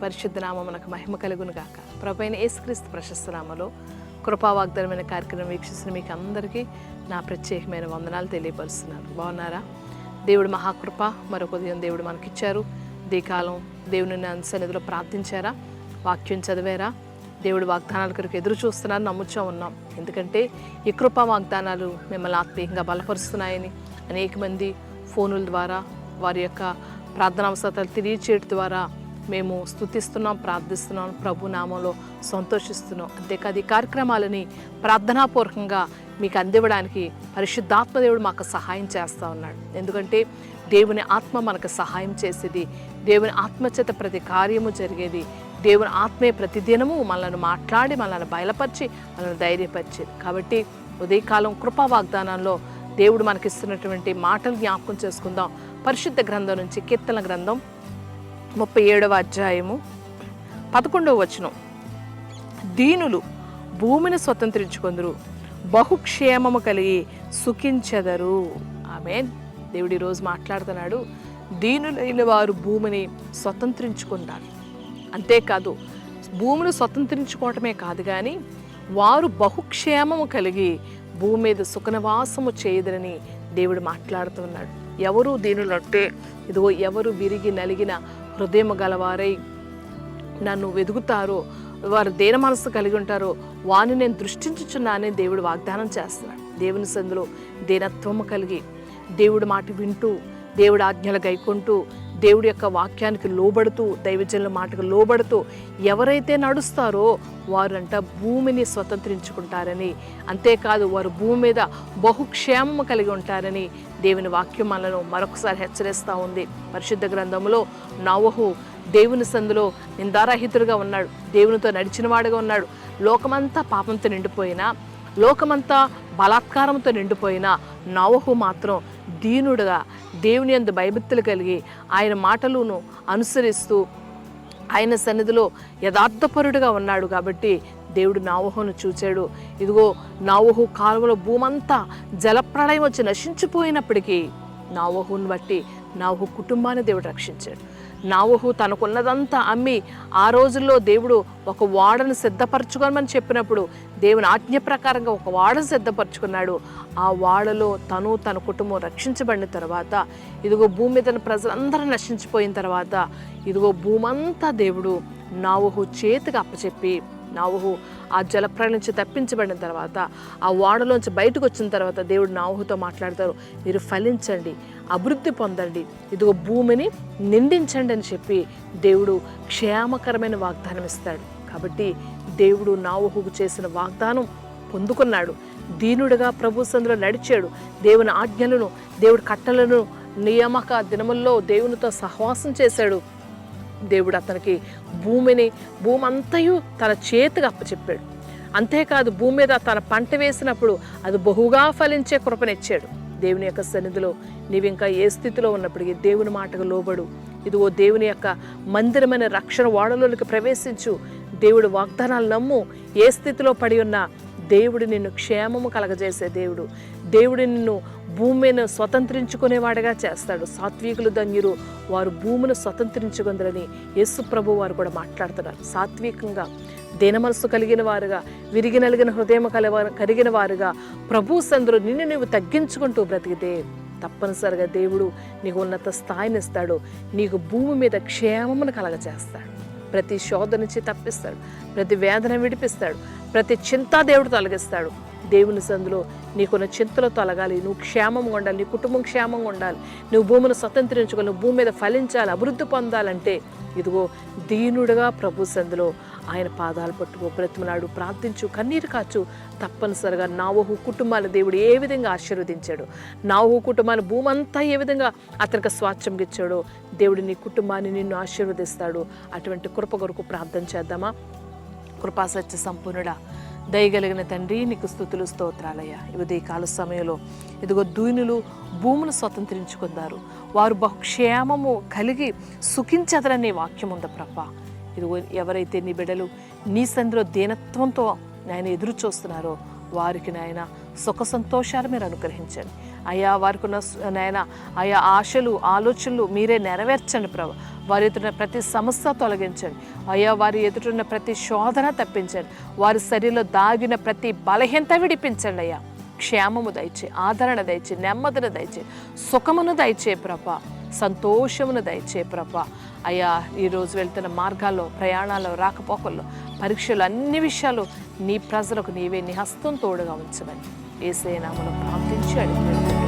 పరిశుద్ధ నామమునకు మహిమ కలుగును గాక. ప్రభువైన యేసుక్రీస్తు ప్రశస్త నామములో కృపా వాగ్దానమైన కార్యక్రమం వీక్షిస్తున్న మీకు అందరికీ నా ప్రత్యేకమైన వందనాలు తెలియపరుస్తున్నాను. బాగున్నారా? దేవుడు మహాకృప మరొక ఉదయం దేవుడు మనకిచ్చారు. కాలం దేవుని సన్నిధిలో ప్రార్థించారా? వాక్యం చదివారా? దేవుడు వాగ్దానాల కొరకు ఎదురు చూస్తున్నారని నమ్ముచూ ఉన్నాం. ఎందుకంటే ఈ కృపా వాగ్దానాలు మిమ్మల్ని ఆత్మీయంగా బలపరుస్తున్నాయని అనేక మంది ఫోనుల ద్వారా వారి యొక్క ప్రార్థనావసరాలు తెలియచేయడం ద్వారా మేము స్తుతిస్తున్నాం, ప్రార్థిస్తున్నాం, ప్రభు నామంలో సంతోషిస్తున్నాం. అంతేకాదు ఈ కార్యక్రమాలని ప్రార్థనాపూర్వకంగా మీకు అందివ్వడానికి పరిశుద్ధాత్మదేవుడు మాకు సహాయం చేస్తూ ఉన్నాడు. ఎందుకంటే దేవుని ఆత్మ మనకు సహాయం చేసేది, దేవుని ఆత్మచేత ప్రతి కార్యము జరిగేది, దేవుని ఆత్మే ప్రతిదినము మనల్ని మాట్లాడి మనల్ని బయలుపరిచి మనల్ని ధైర్యపరిచేది. కాబట్టి ఉదయకాలం కృపా వాగ్దానంలో దేవుడు మనకిస్తున్నటువంటి మాటలు జ్ఞాపకం చేసుకుందాం. పరిశుద్ధ గ్రంథం నుంచి కీర్తన గ్రంథం 37వ అధ్యాయము 11వ వచనం. దీనులు భూమిని స్వతంత్రించుకొందురు, బహుక్షేమము కలిగి సుఖించెదరు. ఆమేన్. దేవుడు ఈరోజు మాట్లాడుతున్నాడు. దీనులైన వారు భూమిని స్వతంత్రించుకుంటారు. అంతేకాదు భూమిని స్వతంత్రించుకోవటమే కాదు కానీ వారు బహుక్షేమము కలిగి భూమి మీద సుఖనివాసము చేయదురని దేవుడు మాట్లాడుతున్నాడు. ఎవరు దీనులు అంటే ఇదిగో ఎవరు విరిగి నలిగిన హృదయం గలవారై నన్ను వెదుగుతారో, వారు దేన మనసు కలిగి ఉంటారో వారిని నేను దృష్టించుచున్నానని దేవుడు వాగ్దానం చేస్తున్నాడు. దేవుని సందులో దీనత్వము కలిగి దేవుడి మాట వింటూ దేవుడి ఆజ్ఞలు గైకొంటూ దేవుడి యొక్క వాక్యానికి లోబడుతూ దైవజనుల మాటకు లోబడుతూ ఎవరైతే నడుస్తారో వారంట భూమిని స్వతంత్రించుకుంటారని, అంతేకాదు వారు భూమి మీద బహుక్షేమము కలిగి ఉంటారని దేవుని వాక్యం మనను మరొకసారి హెచ్చరిస్తూ ఉంది. పరిశుద్ధ గ్రంథంలో నోవహు దేవుని సందులో నిందారహితుడుగా ఉన్నాడు, దేవునితో నడిచినవాడుగా ఉన్నాడు. లోకమంతా పాపంతో నిండిపోయినా, లోకమంతా బలాత్కారంతో నిండిపోయినా నోవహు మాత్రం దీనుడుగా దేవుని యందు భయభక్తులు కలిగి ఆయన మాటలను అనుసరిస్తూ ఆయన సన్నిధిలో యథార్థపరుడుగా ఉన్నాడు. కాబట్టి దేవుడు నోవహును చూచాడు. ఇదిగో నోవహు కాలువలో భూమంతా జలప్రళయం వచ్చి నశించిపోయినప్పటికీ నోవహుని బట్టి నోవహు కుటుంబాన్ని దేవుడు రక్షించాడు. నోవహు తనకున్నదంతా అమ్మి ఆ రోజుల్లో దేవుడు ఒక ఓడను సిద్ధపరచుకోమని చెప్పినప్పుడు దేవుని ఆజ్ఞ ప్రకారంగా ఒక ఓడను సిద్ధపరచుకున్నాడు. ఆ ఓడలో తను తన కుటుంబం రక్షించబడిన తర్వాత ఇదిగో భూమి మీద ప్రజలందరూ నశించిపోయిన తర్వాత ఇదిగో భూమంతా దేవుడు నోవహు చేతికి అప్పచెప్పి నోవహు ఆ జలప్రళయం నుంచి తప్పించబడిన తర్వాత ఆ ఓడలోంచి బయటకు వచ్చిన తర్వాత దేవుడు నోవహుతో మాట్లాడతారు, మీరు ఫలించండి, అభివృద్ధి పొందండి, ఇదిగో భూమిని నిండించండి అని చెప్పి దేవుడు క్షేమకరమైన వాగ్దానం ఇస్తాడు. కాబట్టి దేవుడు నోవహుకు చేసిన వాగ్దానం పొందుకున్నాడు. దీనుడిగా ప్రభు సందులో నడిచాడు. దేవుని ఆజ్ఞలను, దేవుడి కట్టలను నియామక దినముల్లో దేవునితో సహవాసం చేశాడు. దేవుడు అతనికి భూమి అంతయు తన చేతికి అప్పచెప్పాడు. అంతేకాదు భూమి మీద తన పంట వేసినప్పుడు అది బహుగా ఫలించే కృపనిచ్చాడు. దేవుని యొక్క సన్నిధిలో నీవు ఇంకా ఏ స్థితిలో ఉన్నప్పటికీ దేవుని మాటకు లోబడు. ఇదిగో దేవుని యొక్క మందిరమైన రక్షణ ఓడలోనికి ప్రవేశించు. దేవుడు వాగ్దానాలు నమ్ము. ఏ స్థితిలో పడి ఉన్నా దేవుడు నిన్ను క్షేమము కలగజేసే దేవుడు. దేవుడు నిన్ను భూమిని స్వతంత్రించుకునేవాడిగా చేస్తాడు. సాత్వికులు ధన్యులు, వారు భూమిని స్వతంత్రించుకుందరని యేసు ప్రభు వారు కూడా మాట్లాడుతున్నారు. సాత్వికంగా దీన మనసు కలిగిన వారుగా, విరిగి నలిగిన హృదయం కలిగిన వారుగా ప్రభు సందులో నిన్ను నీవు తగ్గించుకుంటూ బ్రతికితే తప్పనిసరిగా దేవుడు నీకు ఉన్నత స్థాయిని ఇస్తాడు. నీకు భూమి మీద క్షేమమును కలగజేస్తాడు. ప్రతి శోధ నుంచి తప్పిస్తాడు, ప్రతి వేదన విడిపిస్తాడు, ప్రతి చింత దేవుడు తొలగిస్తాడు. దేవుని సందులో నీకున్న చింతలో తొలగాలి, నువ్వు క్షేమంగా ఉండాలి, నీ కుటుంబం క్షేమంగా ఉండాలి, నువ్వు భూమిని స్వతంత్రించుకొని నువ్వు భూమి మీద ఫలించాలి, అభివృద్ధి పొందాలంటే ఇదిగో దీనుడుగా ప్రభు సందులో ఆయన పాదాలు పట్టుకో, బ్రతిమలాడు, ప్రార్థించు, కన్నీరు కాచు. తప్పనిసరిగా నోవహు కుటుంబాన్ని దేవుడు ఏ విధంగా ఆశీర్వదించాడు, నోవహు కుటుంబాన్ని భూమి అంతా ఏ విధంగా అతనికి స్వాస్థ్యం ఇచ్చాడో దేవుడు నీ కుటుంబాన్ని నిన్ను ఆశీర్వదిస్తాడు. అటువంటి కృప కొరకు ప్రార్థన చేద్దామా? కృపాసత్య సంపూర్ణుడా, దయగలిగిన తండ్రి, నీకు స్తుతులు స్తోత్రాలయ్యా. ఈ కాల సమయంలో ఇదిగో దీనులు భూమును స్వతంత్రించుకున్నారు, వారు బహుక్షేమము కలిగి సుఖించదరనే వాక్యం ఉంది ప్రభా. ఇదిగో ఎవరైతే నీ బిడ్డలు నీ సంధిలో దీనత్వంతో నాయన ఎదురు చూస్తున్నారో వారికి నాయన సుఖ సంతోషాలు మీరు అనుగ్రహించండి. అయ్యా వారికి ఉన్న నాయన ఆయా ఆశలు ఆలోచనలు మీరే నెరవేర్చండి ప్రభు. వారి ఎదుటిన ప్రతి సమస్య తొలగించండి అయ్యా. వారి ఎదుటిన్న ప్రతి శోధన తప్పించండి. వారి శరీరంలో దాగిన ప్రతి బలహీనత విడిపించండి అయ్యా. క్షేమము దయచే, ఆదరణ దయచే, నెమ్మదిని దయచే, సుఖమును దయచే ప్రభ, సంతోషమును దయచే ప్రభ. అయ్యా ఈరోజు వెళ్తున్న మార్గాల్లో, ప్రయాణాల్లో, రాకపోకల్లో, పరీక్షలు, అన్ని విషయాలు నీ ప్రజలకు నీవే నీ హస్తం తోడుగా ఉంచమని యేసయ్య నామములో ప్రార్థించి అడిగి